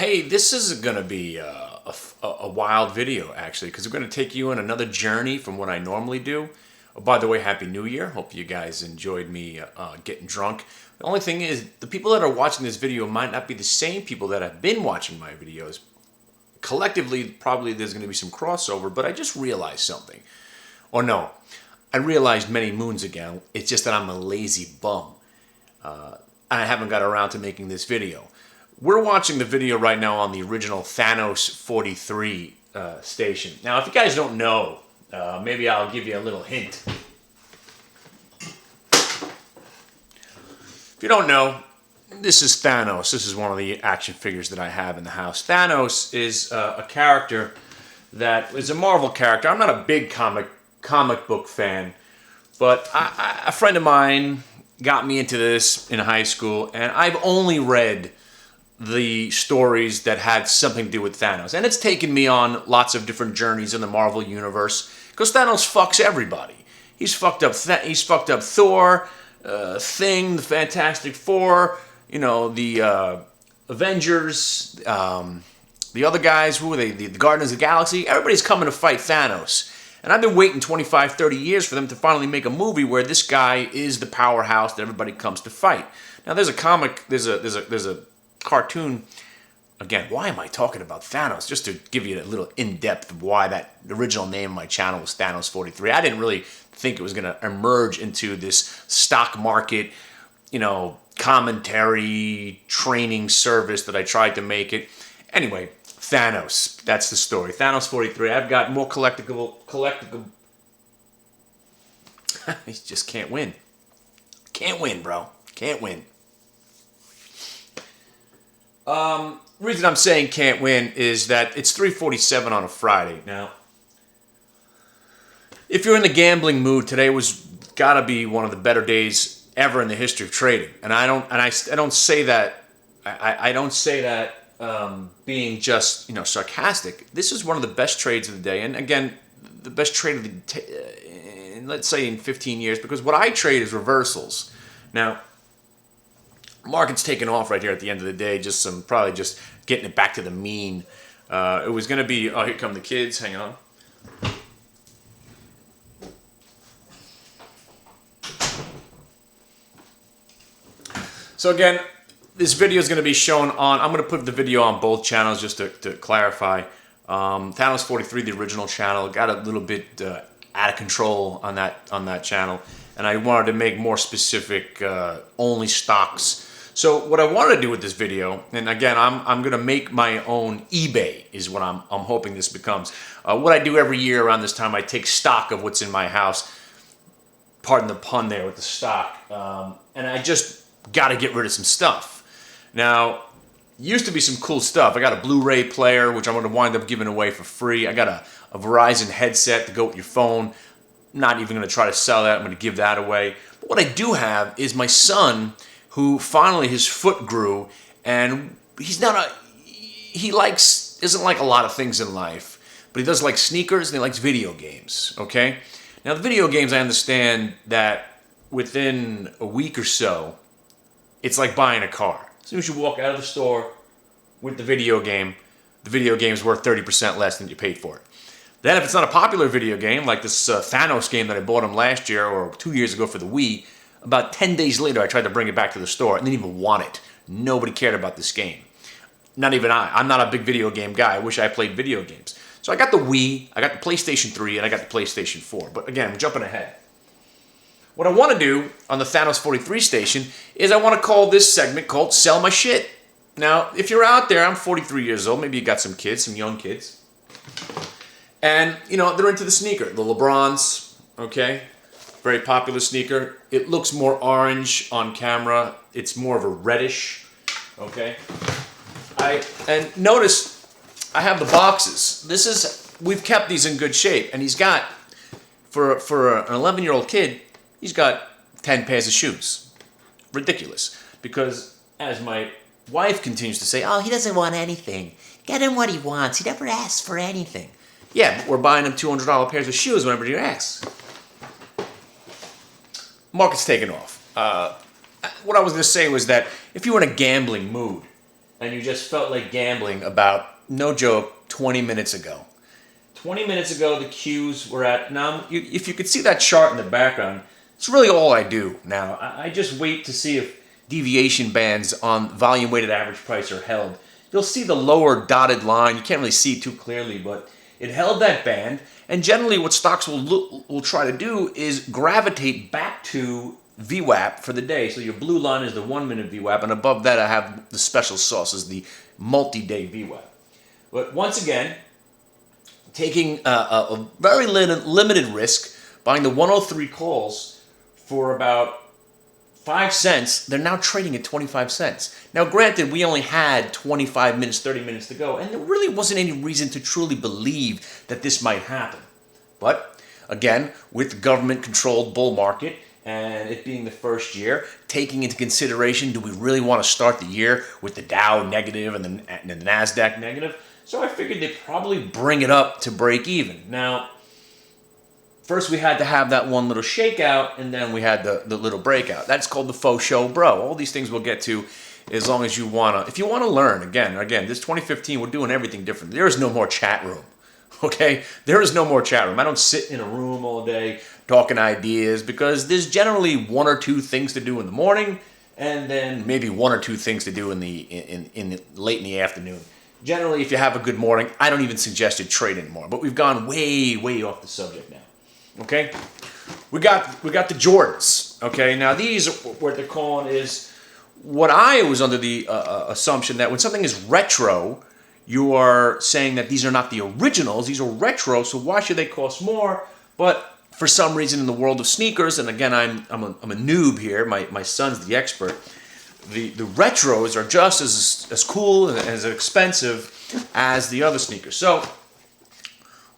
Hey, this is going to be a wild video, actually, because we're going to take you on another journey from what I normally do. Oh, by the way, Happy New Year. Hope you guys enjoyed me getting drunk. The only thing is, the people that are watching this video might not be the same people that have been watching my videos. Collectively, probably there's going to be some crossover, but I just realized something. Or no, I realized many moons ago, it's just that I'm a lazy bum. I haven't got around to making this video. We're watching the video right now on the original Thanos 43 station. Now, if you guys don't know, maybe I'll give you a little hint. If you don't know, this is Thanos. This is one of the action figures that I have in the house. Thanos is a character that is a Marvel character. I'm not a big comic book fan, but a friend of mine got me into this in high school, and I've only read the stories that had something to do with Thanos. And it's taken me on lots of different journeys in the Marvel universe, because Thanos fucks everybody. He's fucked up Thor, Thing, the Fantastic Four, you know, the Avengers, the other guys, who are they? The Guardians of the Galaxy. Everybody's coming to fight Thanos. And I've been waiting 25, 30 years for them to finally make a movie where this guy is the powerhouse that everybody comes to fight. Now, there's a comic, there's a cartoon. Again, why am I talking about Thanos? Just to give you a little in-depth of why that the original name of my channel was Thanos 43. I didn't really think it was going to emerge into this stock market, you know, commentary training service that I tried to make it. Anyway, Thanos. That's the story. Thanos 43. I've got more collectible. He just can't win. Can't win, bro. Can't win. Reason I'm saying can't win is that it's 3:47 on a Friday. Now, if you're in the gambling mood, today was gotta be one of the better days ever in the history of trading. And I don't say that. I don't say that being just, you know, sarcastic. This is one of the best trades of the day, and again, the best trade of the let's say in 15 years, because what I trade is reversals. Now, market's taken off right here at the end of the day. Probably just getting it back to the mean. It was going to be. Oh, here come the kids. Hang on. So again, this video is going to be shown on. I'm going to put the video on both channels just to clarify. Thanos 43, the original channel, got a little bit out of control on that channel, and I wanted to make more specific, only stocks. So what I wanted to do with this video, and again, I'm going to make my own eBay, is what I'm hoping this becomes. What I do every year around this time, I take stock of what's in my house. Pardon the pun there with the stock, and I just got to get rid of some stuff. Now, used to be some cool stuff. I got a Blu-ray player, which I'm going to wind up giving away for free. I got a Verizon headset to go with your phone. I'm not even going to try to sell that. I'm going to give that away. But what I do have is my son, who finally his foot grew, and isn't like a lot of things in life, but he does like sneakers and he likes video games, okay? Now, the video games, I understand that within a week or so, it's like buying a car. As soon as you walk out of the store with the video game is worth 30% less than you paid for it. Then if it's not a popular video game, like this Thanos game that I bought him last year or 2 years ago for the Wii, about 10 days later I tried to bring it back to the store and didn't even want it. Nobody cared about this game. Not even I. I'm not a big video game guy. I wish I played video games. So I got the Wii, I got the PlayStation 3, and I got the PlayStation 4. But again, I'm jumping ahead. What I want to do on the Thanos 43 station is I want to call this segment called Sell My Shit. Now, if you're out there, I'm 43 years old, maybe you got some kids, some young kids, and, you know, they're into the sneaker, the LeBrons, okay? Very popular sneaker. It looks more orange on camera. It's more of a reddish, okay? And notice I have the boxes. We've kept these in good shape, and he's got, for an 11-year-old kid, he's got 10 pairs of shoes. Ridiculous. Because, as my wife continues to say, oh, he doesn't want anything. Get him what he wants. He never asks for anything. Yeah, but we're buying him $200 pairs of shoes whenever he asks. Market's taken off. What I was going to say was that if you were in a gambling mood, and you just felt like gambling about, no joke, 20 minutes ago. 20 minutes ago, the cues were at, now, if you could see that chart in the background, it's really all I do now. I just wait to see if deviation bands on volume weighted average price are held. You'll see the lower dotted line. You can't really see it too clearly, but it held that band. And generally what stocks will try to do is gravitate back to VWAP for the day. So your blue line is the 1 minute VWAP, and above that I have the special sauce as the multi-day VWAP. But once again, taking a very limited risk, buying the 103 calls for about 5 cents, they're now trading at 25 cents. Now granted, we only had 25 minutes, 30 minutes to go, and there really wasn't any reason to truly believe that this might happen. But again, with the government-controlled bull market, and it being the first year, taking into consideration, do we really want to start the year with the Dow negative and the NASDAQ negative? So I figured they'd probably bring it up to break even. Now, first we had to have that one little shakeout, and then we had the little breakout. That's called the faux show, bro. All these things we'll get to as long as you want to. If you want to learn, again, this 2015, we're doing everything different. There is no more chat room, okay? There is no more chat room. I don't sit in a room all day talking ideas, because there's generally 1 or 2 things to do in the morning, and then maybe 1 or 2 things to do in the late in the afternoon. Generally, if you have a good morning, I don't even suggest you trade anymore. But we've gone way, way off the subject now. Okay, we got the Jordans. Okay, now these, what they're calling, is what I was under the assumption that when something is retro, you are saying that these are not the originals, these are retro. So why should they cost more? But for some reason, in the world of sneakers, and again, I'm a noob here. My son's the expert. The retros are just as cool and as expensive as the other sneakers. So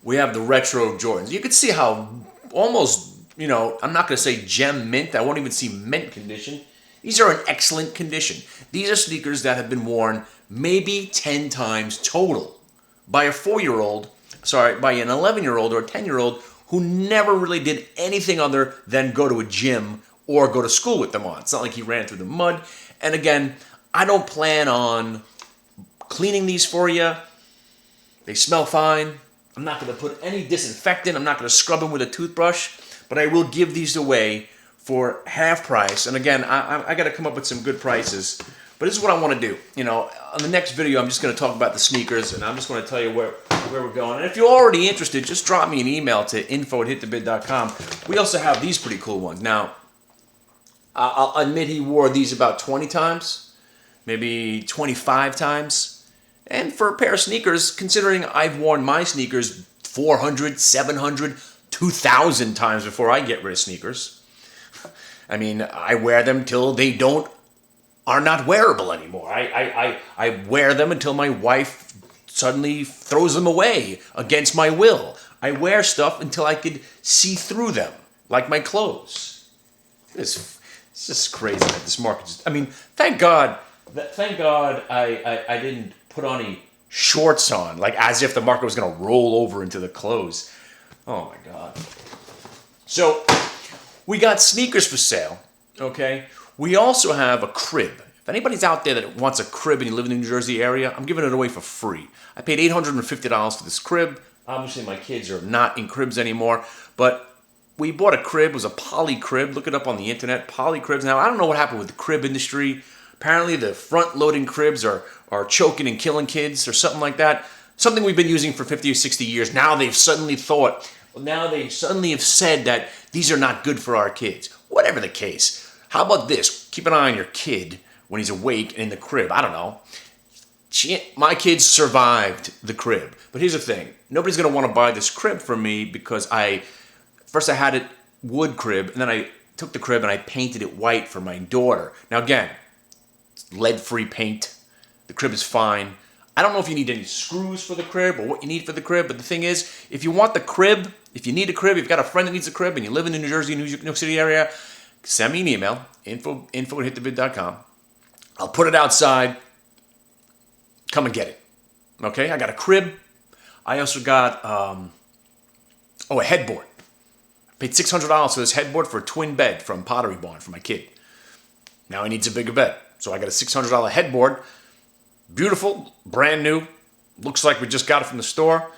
we have the retro Jordans. You can see how almost, I'm not going to say gem mint. I won't even see mint condition. These are in excellent condition. These are sneakers that have been worn maybe 10 times total by a 4-year-old, by an 11-year-old or a 10-year-old who never really did anything other than go to a gym or go to school with them on. It's not like he ran through the mud. And again, I don't plan on cleaning these for you. They smell fine. I'm not going to put any disinfectant. I'm not going to scrub them with a toothbrush. But I will give these away for half price. And again, I got to come up with some good prices. But this is what I want to do. On the next video, I'm just going to talk about the sneakers, and I'm just going to tell you where we're going. And if you're already interested, just drop me an email to info@hitthebid.com. We also have these pretty cool ones. Now, I'll admit he wore these about 20 times, maybe 25 times. And for a pair of sneakers, considering I've worn my sneakers 400, 700, 2,000 times before I get rid of sneakers. I mean, I wear them till they are not wearable anymore. I wear them until my wife suddenly throws them away against my will. I wear stuff until I could see through them, like my clothes. It's just crazy that this market. Thank God I didn't put any shorts on, like as if the market was going to roll over into the clothes. Oh my God. So we got sneakers for sale. Okay. We also have a crib. If anybody's out there that wants a crib and you live in the New Jersey area, I'm giving it away for free. I paid $850 for this crib. Obviously, my kids are not in cribs anymore, but we bought a crib. It was a poly crib. Look it up on the internet, poly cribs. Now, I don't know what happened with the crib industry. Apparently, the front-loading cribs are choking and killing kids or something like that. Something we've been using for 50 or 60 years. Now they suddenly have said that these are not good for our kids. Whatever the case. How about this? Keep an eye on your kid when he's awake and in the crib. I don't know. My kids survived the crib. But here's the thing. Nobody's going to want to buy this crib from me because first I had it wood crib, and then I took the crib and I painted it white for my daughter. Now again, it's lead-free paint. The crib is fine. I don't know if you need any screws for the crib or what you need for the crib, but the thing is, if you want the crib, if you need a crib, if you've got a friend that needs a crib and you live in the New Jersey, New York City area, send me an email, info@hitthebid.com. I'll put it outside. Come and get it. Okay? I got a crib. I also got a headboard. Paid $600 for this headboard for a twin bed from Pottery Barn for my kid. Now he needs a bigger bed. So I got a $600 headboard. Beautiful, brand new. Looks like we just got it from the store.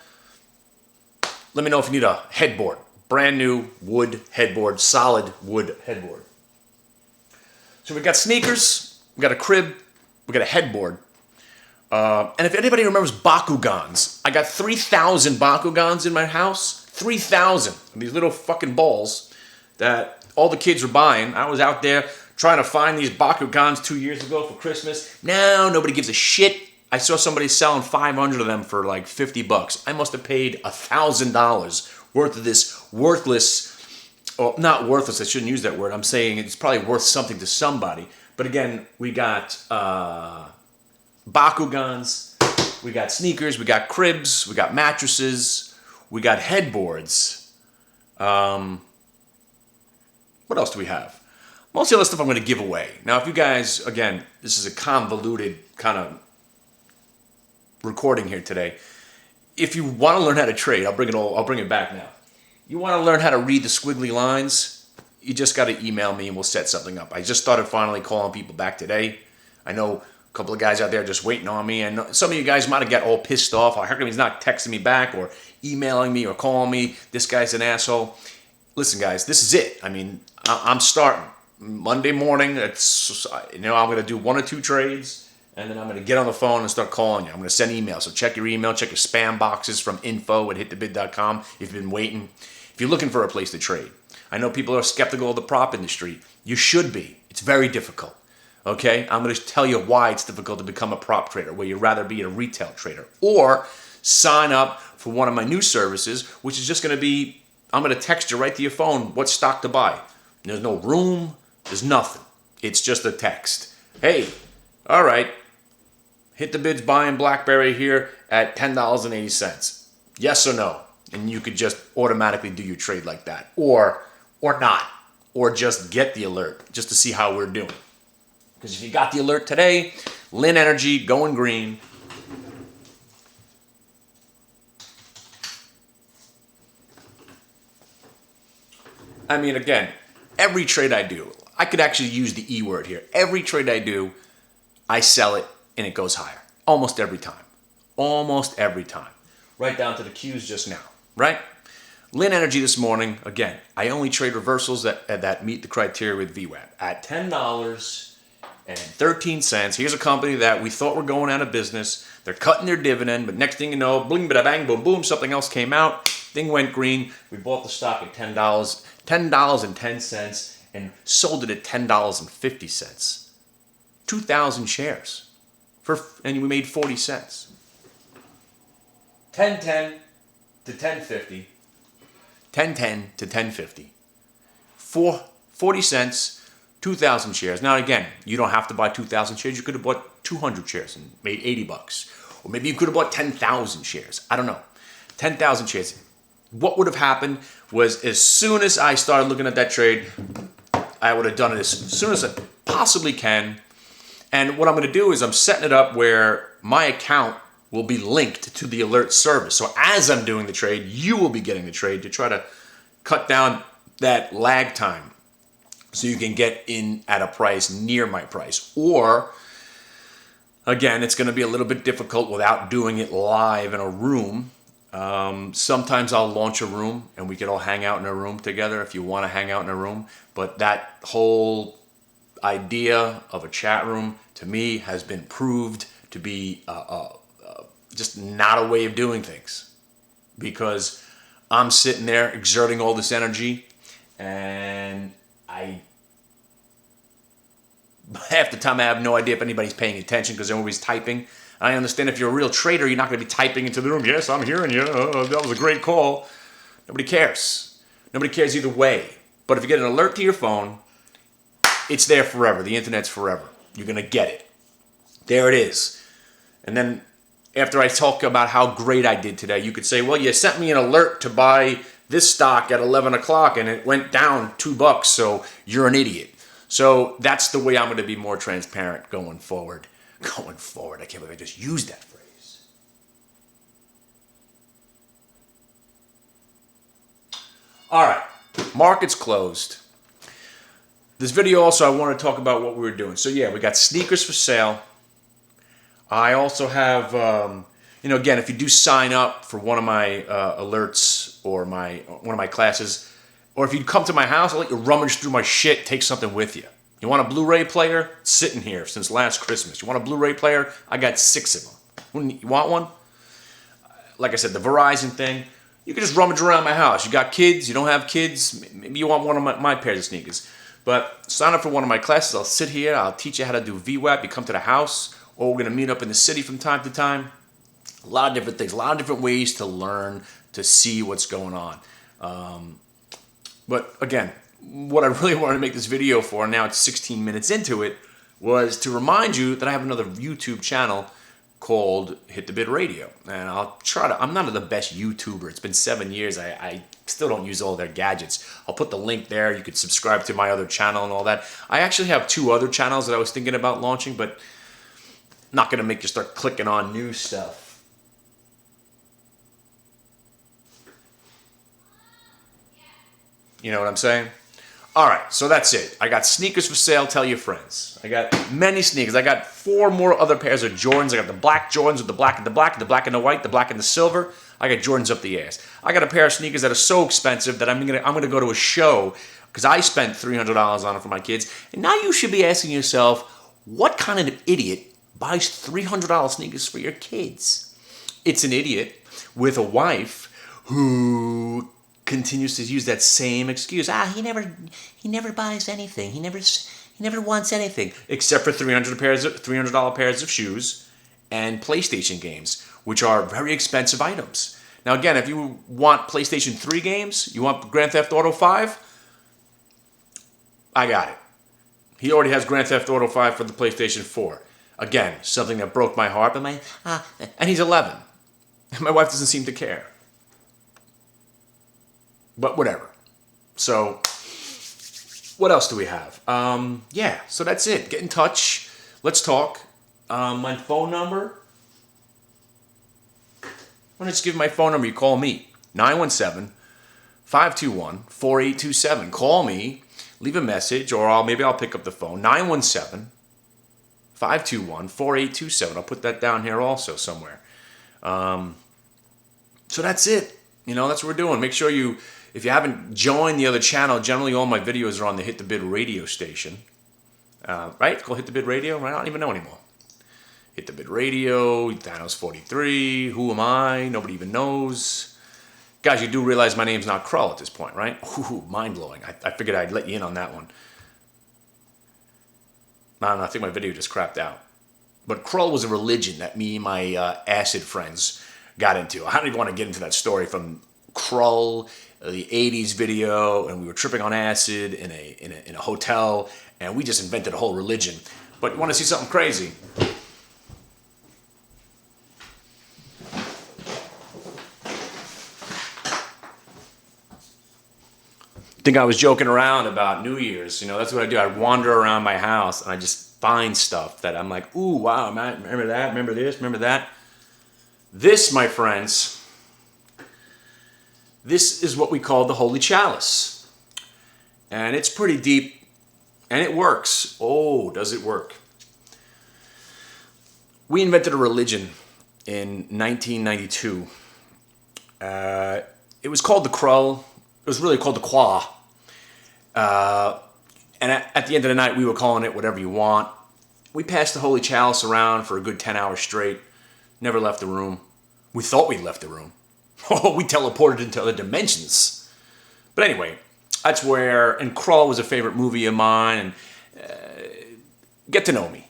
Let me know if you need a headboard. Brand new wood headboard, solid wood headboard. So we got sneakers, we got a crib, we got a headboard. And if anybody remembers Bakugans, I got 3,000 Bakugans in my house. 3,000 of these little fucking balls that all the kids were buying. I was out there trying to find these Bakugans 2 years ago for Christmas. Now nobody gives a shit. I saw somebody selling 500 of them for like $50. I must have paid $1,000 worth of this worthless, or not worthless, I shouldn't use that word. I'm saying it's probably worth something to somebody. But again, we got Bakugans, we got sneakers, we got cribs, we got mattresses, we got headboards. What else do we have? Most of the other stuff I'm going to give away. Now, if you guys, again, this is a convoluted kind of recording here today. If you want to learn how to trade, I'll bring it back now. You want to learn how to read the squiggly lines, you just got to email me and we'll set something up. I just started finally calling people back today. I know a couple of guys out there just waiting on me, and some of you guys might have got all pissed off. How come he's not texting me back or emailing me or calling me? This guy's an asshole. Listen, guys, this is it. I mean, I'm starting Monday morning. I'm going to do 1 or 2 trades, and then I'm going to get on the phone and start calling you. I'm going to send emails. So check your email, check your spam boxes from info@hitthebid.com if you've been waiting. If you're looking for a place to trade. I know people are skeptical of the prop industry. You should be. It's very difficult. Okay? I'm going to tell you why it's difficult to become a prop trader, where you'd rather be a retail trader. Or sign up for one of my new services, which is just going to be, I'm going to text you right to your phone what stock to buy. There's no room. There's nothing. It's just a text. Hey, all right, Hit the Bid's buying BlackBerry here at $10.80. Yes or no? And you could just automatically do your trade like that. Or not. Or just get the alert just to see how we're doing. Because if you got the alert today, Lin Energy going green. I mean, again, every trade I do, I could actually use the E word here. Every trade I do, I sell it and it goes higher. Almost every time. Almost every time. Right down to the Qs just now, right? Lin Energy this morning, again, I only trade reversals that meet the criteria with VWAP at $10.13. Here's a company that we thought were going out of business. They're cutting their dividend, but next thing you know, bling, bada, bang, boom, boom, something else came out. Thing went green. We bought the stock at $10.10 and sold it at $10.50. 2,000 shares. And we made 40 cents. 10.10 to 10.50. 10.10 to 10.50. 40 cents, 2,000 shares. Now again, you don't have to buy 2,000 shares. You could have bought 200 shares and made $80. Or maybe you could have bought 10,000 shares. I don't know. 10,000 shares. What would have happened was, as soon as I started looking at that trade, I would have done it as soon as I possibly can. And what I'm going to do is I'm setting it up where my account will be linked to the alert service. So as I'm doing the trade, you will be getting the trade to try to cut down that lag time so you can get in at a price near my price. Or, again, it's going to be a little bit difficult without doing it live in a room. Sometimes I'll launch a room and we can all hang out in a room together if you want to hang out in a room. But that whole idea of a chat room, to me, has been proved to be just not a way of doing things, because I'm sitting there exerting all this energy, and half the time I have no idea if anybody's paying attention because they're always typing. I understand if you're a real trader, you're not going to be typing into the room. Yes, I'm hearing you. That was a great call. Nobody cares. Nobody cares either way. But if you get an alert to your phone, it's there forever. The internet's forever. You're going to get it. There it is. And then after I talk about how great I did today, you could say, well, you sent me an alert to buy this stock at 11 o'clock and it went down $2, so you're an idiot. So that's the way I'm going to be more transparent going forward. Going forward. I can't believe I just used that phrase. All right. Market's closed. This video also, I want to talk about what we were doing. So yeah, we got sneakers for sale. I also have, again, if you do sign up for one of my alerts or one of my classes, or if you come to my house, I'll let you rummage through my shit, take something with you. You want a Blu-ray player? It's sitting here since last Christmas. You want a Blu-ray player? I got 6 of them. You want one? Like I said, the Verizon thing, you can just rummage around my house. You got kids, you don't have kids, maybe you want one of my pairs of sneakers. But sign up for one of my classes. I'll sit here, I'll teach you how to do VWAP. You come to the house, or we're going to meet up in the city from time to time. A lot of different things, a lot of different ways to learn, to see what's going on. But again, what I really wanted to make this video for, now it's 16 minutes into it, was to remind you that I have another YouTube channel called Hit the Bid Radio. And I'm not the best YouTuber. It's been 7 years. I still don't use all their gadgets. I'll put the link there. You could subscribe to my other channel and all that. I actually have 2 other channels that I was thinking about launching, but not going to make you start clicking on new stuff. You know what I'm saying? All right, so that's it. I got sneakers for sale. Tell your friends. I got many sneakers. I got 4 more other pairs of Jordans. I got the black Jordans with the black and the black, the black and the white, the black and the silver. I got Jordans up the ass. I got a pair of sneakers that are so expensive that I'm gonna go to a show because I spent $300 on it for my kids. And now you should be asking yourself, what kind of idiot buys $300 sneakers for your kids? It's an idiot with a wife who continues to use that same excuse. He never buys anything. He never wants anything except for $300 pairs of shoes and PlayStation games, which are very expensive items. Now again, if you want PlayStation 3 games, you want Grand Theft Auto 5, I got it. He already has Grand Theft Auto 5 for the PlayStation 4. Again, something that broke my heart, and he's 11. And my wife doesn't seem to care. But whatever. So, what else do we have? Yeah, so that's it. Get in touch. Let's talk. My phone number. Why don't you just give my phone number? You call me. 917-521-4827. Call me. Leave a message, or maybe I'll pick up the phone. 917-521-4827. I'll put that down here also somewhere. So that's it. That's what we're doing. Make sure if you haven't joined the other channel, generally all my videos are on the Hit the Bid radio station. Right? It's called Hit the Bid Radio, right? I don't even know anymore. Hit the Bid Radio, Thanos 43, Who Am I? Nobody even knows. Guys, you do realize my name's not Krull at this point, right? Ooh, mind-blowing. I figured I'd let you in on that one. I don't know, I think my video just crapped out. But Krull was a religion that me and my acid friends got into. I don't even want to get into that story from Krull, the 80s video, and we were tripping on acid in a hotel, and we just invented a whole religion. But you want to see something crazy? I think I was joking around about New Year's. That's what I do. I wander around my house, and I just find stuff that I'm like, ooh, wow, man, remember that, remember this, remember that. This, my friends, this is what we call the Holy Chalice. And it's pretty deep, and it works. Oh, does it work? We invented a religion in 1992. It was called the Krull. It was really called the Qua. And at the end of the night, we were calling it whatever you want. We passed the Holy Chalice around for a good 10 hours straight. Never left the room. We thought we left the room. Oh, we teleported into other dimensions. But anyway, that's where, and Krull was a favorite movie of mine, and get to know me.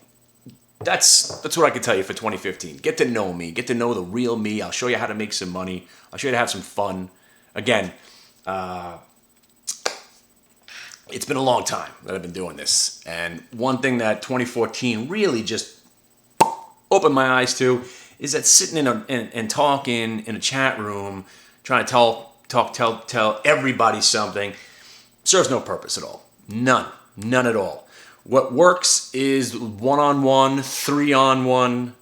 That's what I can tell you for 2015. Get to know me. Get to know the real me. I'll show you how to make some money. I'll show you how to have some fun. Again, it's been a long time that I've been doing this. And one thing that 2014 really just opened my eyes to is that sitting and talking in a chat room, trying to tell everybody something, serves no purpose at all. None at all. What works is one-on-one, three-on-one,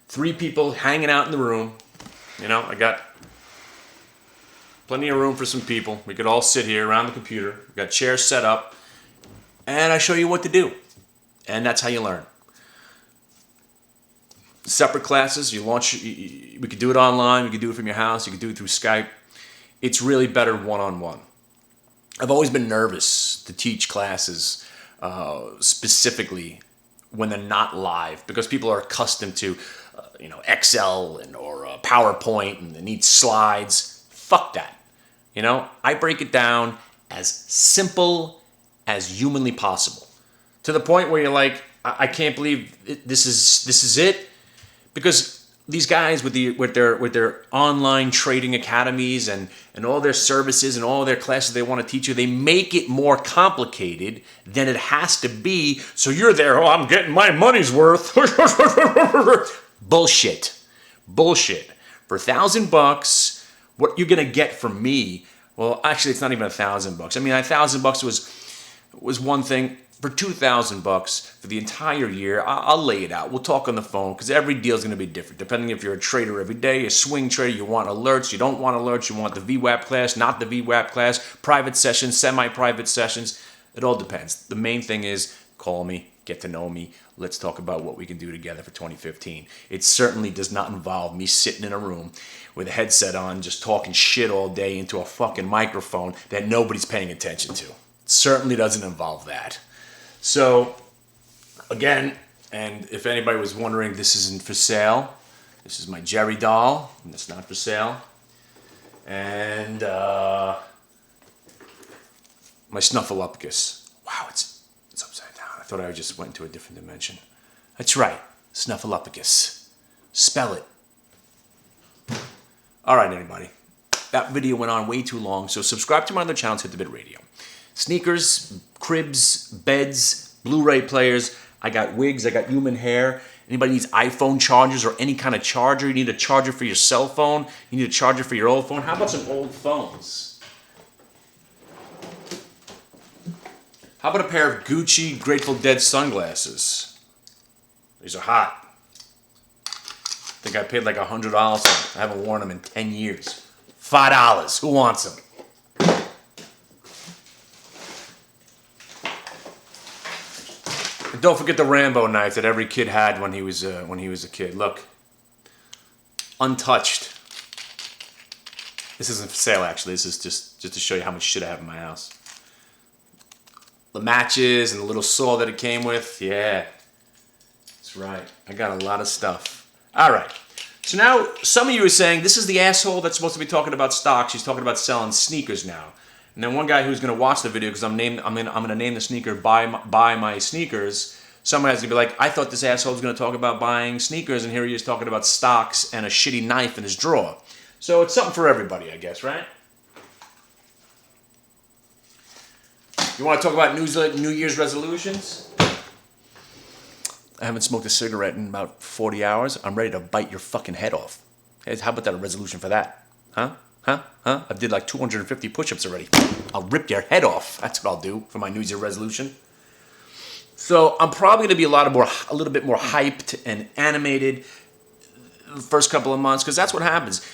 3 people hanging out in the room. I got plenty of room for some people. We could all sit here around the computer. We've got chairs set up, and I show you what to do. And that's how you learn. separate classes. You launch. We could do it online. We could do it from your house. You could do it through Skype. It's really better one-on-one. I've always been nervous to teach classes specifically when they're not live because people are accustomed to, Excel or PowerPoint and they need slides. Fuck that. I break it down as simple as humanly possible, to the point where you're like, I can't believe this is it, because these guys with their online trading academies and all their services and all their classes they want to teach you, they make it more complicated than it has to be. So you're there, I'm getting my money's worth. Bullshit. For $1,000, what you're gonna get from me? Well, actually, it's not even $1,000. I mean, $1,000 was one thing. For $2,000 for the entire year, I'll lay it out. We'll talk on the phone because every deal is going to be different. Depending if you're a trader every day, a swing trader, you want alerts, you don't want alerts, you want the VWAP class, not the VWAP class, private sessions, semi-private sessions. It all depends. The main thing is call me, get to know me. Let's talk about what we can do together for 2015. It certainly does not involve me sitting in a room with a headset on, just talking shit all day into a fucking microphone that nobody's paying attention to. It certainly doesn't involve that. So, again, and if anybody was wondering, this isn't for sale. This is my Jerry doll, and it's not for sale. And my Snuffleupagus. Wow, it's upside down. I thought I just went into a different dimension. That's right, Snuffleupagus. Spell it. All right, everybody. That video went on way too long, so subscribe to my other channels, Hit the Bit Radio. Sneakers, cribs, beds, Blu-ray players. I got wigs, I got human hair. Anybody needs iPhone chargers or any kind of charger? You need a charger for your cell phone? You need a charger for your old phone? How about some old phones? How about a pair of Gucci Grateful Dead sunglasses? These are hot. I think I paid like $100 for them. I haven't worn them in 10 years. $5. Who wants them? And don't forget the Rambo knife that every kid had when he was a kid. Look, untouched. This isn't for sale, actually. This is just to show you how much shit I have in my house. The matches and the little saw that it came with. Yeah, that's right. I got a lot of stuff. All right. So now some of you are saying this is the asshole that's supposed to be talking about stocks. He's talking about selling sneakers now. And then one guy who's going to watch the video, because I'm going to name the sneaker Buy My Sneakers. Someone has to be like, I thought this asshole was going to talk about buying sneakers, and here he is talking about stocks and a shitty knife in his drawer. So it's something for everybody, I guess, right? You want to talk about New Year's resolutions? I haven't smoked a cigarette in about 40 hours. I'm ready to bite your fucking head off. Hey, how about that, a resolution for that? Huh? I did like 250 push-ups already. I'll rip your head off. That's what I'll do for my New Year's resolution. So I'm probably going to be a little bit more hyped and animated the first couple of months, because that's what happens.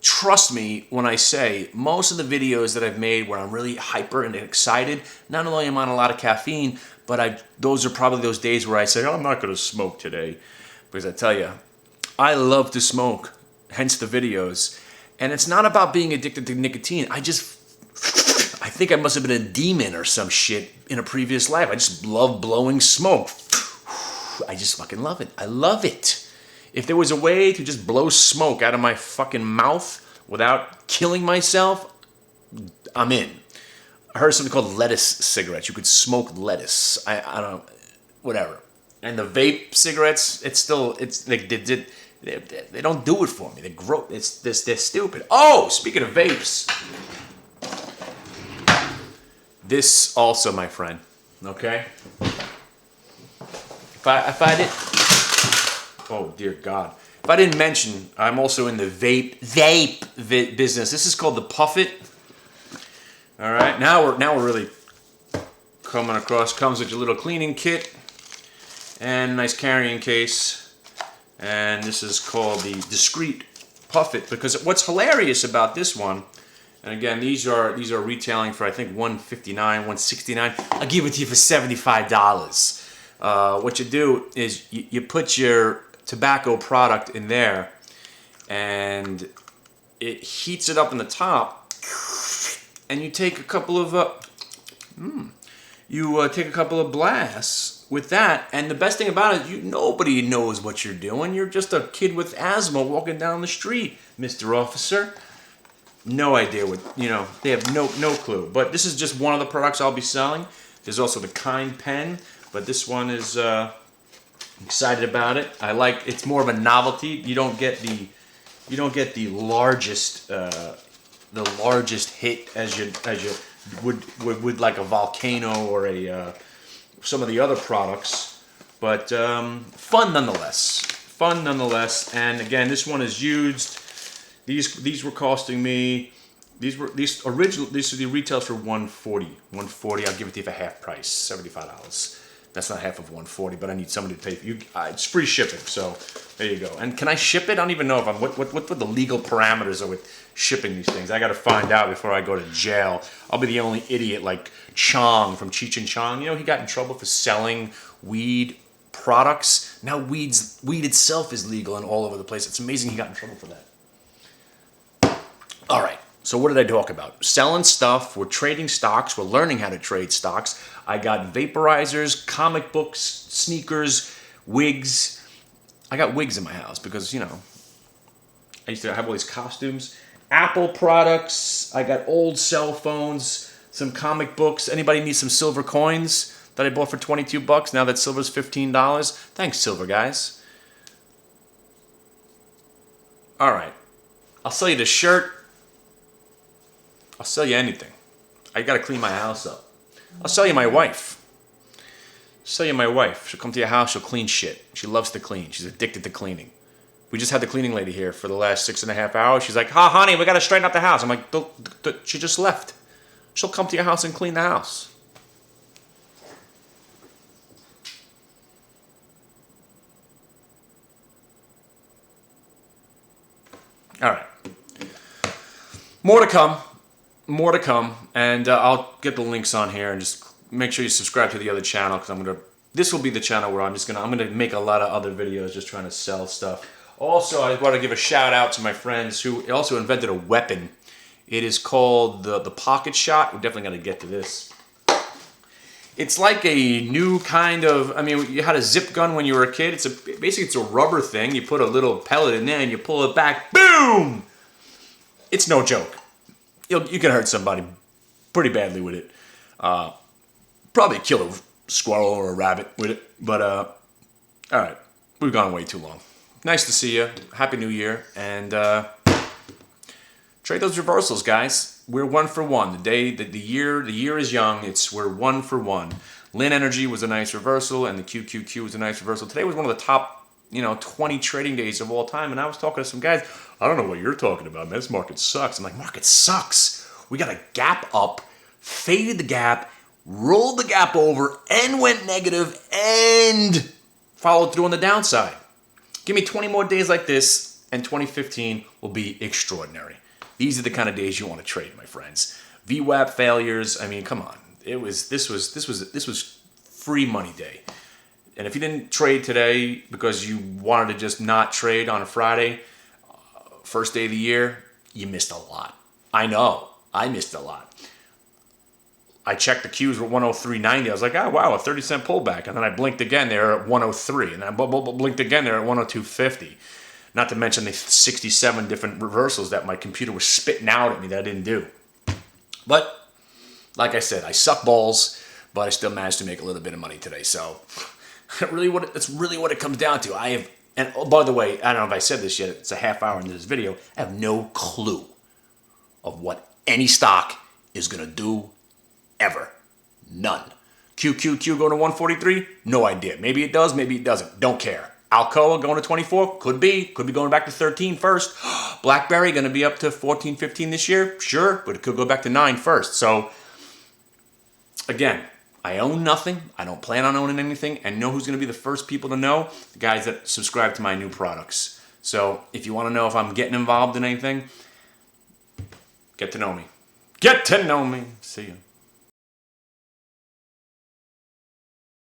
Trust me when I say most of the videos that I've made where I'm really hyper and excited, not only am I on a lot of caffeine, but those are probably those days where I say, I'm not going to smoke today. Because I tell you, I love to smoke, hence the videos. And it's not about being addicted to nicotine. I think I must have been a demon or some shit in a previous life. I just love blowing smoke. I just fucking love it. I love it. If there was a way to just blow smoke out of my fucking mouth without killing myself, I'm in. I heard something called lettuce cigarettes. You could smoke lettuce. I don't know, whatever. And the vape cigarettes, they don't do it for me. They're stupid. Oh, speaking of vapes, this also, my friend. Okay. If I did, oh dear God, if I didn't mention, I'm also in the vape business. This is called the Puffit. All right. Now we're really coming across. Comes with your little cleaning kit and nice carrying case. And this is called the Discreet Puffit, because what's hilarious about this one, and again, these are retailing for I think $159, $169. I'll give it to you for $75. What you do is you put your tobacco product in there, and it heats it up in the top, and you take a couple of take a couple of blasts with that. And the best thing about it is nobody knows what you're doing. You're just a kid with asthma walking down the street, Mr. Officer. No idea what, they have no clue. But this is just one of the products I'll be selling. There's also the Kind pen, but this one is excited about it. It's more of a novelty. You don't get the largest hit as you would like a volcano or some of the other products, but fun nonetheless. And again, this one is used. These were costing me. These are the retails for $140. I'll give it to you for half price, $75. That's not half of $140, but I need somebody to pay for you. It's free shipping, so there you go. And can I ship it? I don't even know if what the legal parameters are with shipping these things. I got to find out before I go to jail. I'll be the only idiot like Chong from Cheech and Chong. He got in trouble for selling weed products. Now weed itself is legal and all over the place. It's amazing he got in trouble for that. All right. So what did I talk about? Selling stuff. We're trading stocks. We're learning how to trade stocks. I got vaporizers, comic books, sneakers, wigs. I got wigs in my house because, I used to have all these costumes. Apple products. I got old cell phones, some comic books. Anybody need some silver coins that I bought for $22? Now that silver's $15. Thanks, silver guys. All right. I'll sell you the shirt. I'll sell you anything. I gotta clean my house up. I'll sell you my wife. She'll come to your house, she'll clean shit. She loves to clean. She's addicted to cleaning. We just had the cleaning lady here for the last 6.5 hours. She's like, honey, we gotta straighten up the house. I'm like, she just left. She'll come to your house and clean the house. All right. More to come, and I'll get the links on here, and just make sure you subscribe to the other channel, because this will be the channel where I'm gonna make a lot of other videos just trying to sell stuff. Also, I want to give a shout out to my friends who also invented a weapon. It is called the pocket shot. We're definitely gonna get to this. It's like a new kind of, you had a zip gun when you were a kid. Basically it's a rubber thing. You put a little pellet in there and you pull it back, boom! It's no joke. You can hurt somebody pretty badly with it. Probably kill a squirrel or a rabbit with it. But, all right. We've gone way too long. Nice to see you. Happy New Year. And trade those reversals, guys. We're 1 for 1. The year is young. We're 1 for 1. Lin Energy was a nice reversal, and the QQQ was a nice reversal. Today was one of the top 20 trading days of all time, and I was talking to some guys. I don't know what you're talking about, man. This market sucks. I'm like, market sucks. We got a gap up, faded the gap, rolled the gap over, and went negative, and followed through on the downside. Give me 20 more days like this, and 2015 will be extraordinary. These are the kind of days you want to trade, my friends. VWAP failures. Come on. This was free money day. And if you didn't trade today because you wanted to just not trade on a Friday, first day of the year, you missed a lot. I know. I missed a lot. I checked the Qs were 103.90. I was like, oh, wow, a 30-cent pullback. And then I blinked again. They're at 103. And I blinked again. They're at 102.50. Not to mention the 67 different reversals that my computer was spitting out at me that I didn't do. But, like I said, I suck balls, but I still managed to make a little bit of money today. So, that's really what it comes down to. And oh, by the way, I don't know if I said this yet. It's a half hour into this video. I have no clue of what any stock is going to do ever. None. QQQ going to 143? No idea. Maybe it does, maybe it doesn't. Don't care. Alcoa going to 24? Could be. Could be going back to 13 first. BlackBerry going to be up to 14, 15 this year? Sure, but it could go back to 9 first. So, again, I own nothing. I don't plan on owning anything. And know who's going to be the first people to know? The guys that subscribe to my new products. So, if you want to know if I'm getting involved in anything, get to know me. Get to know me. See you.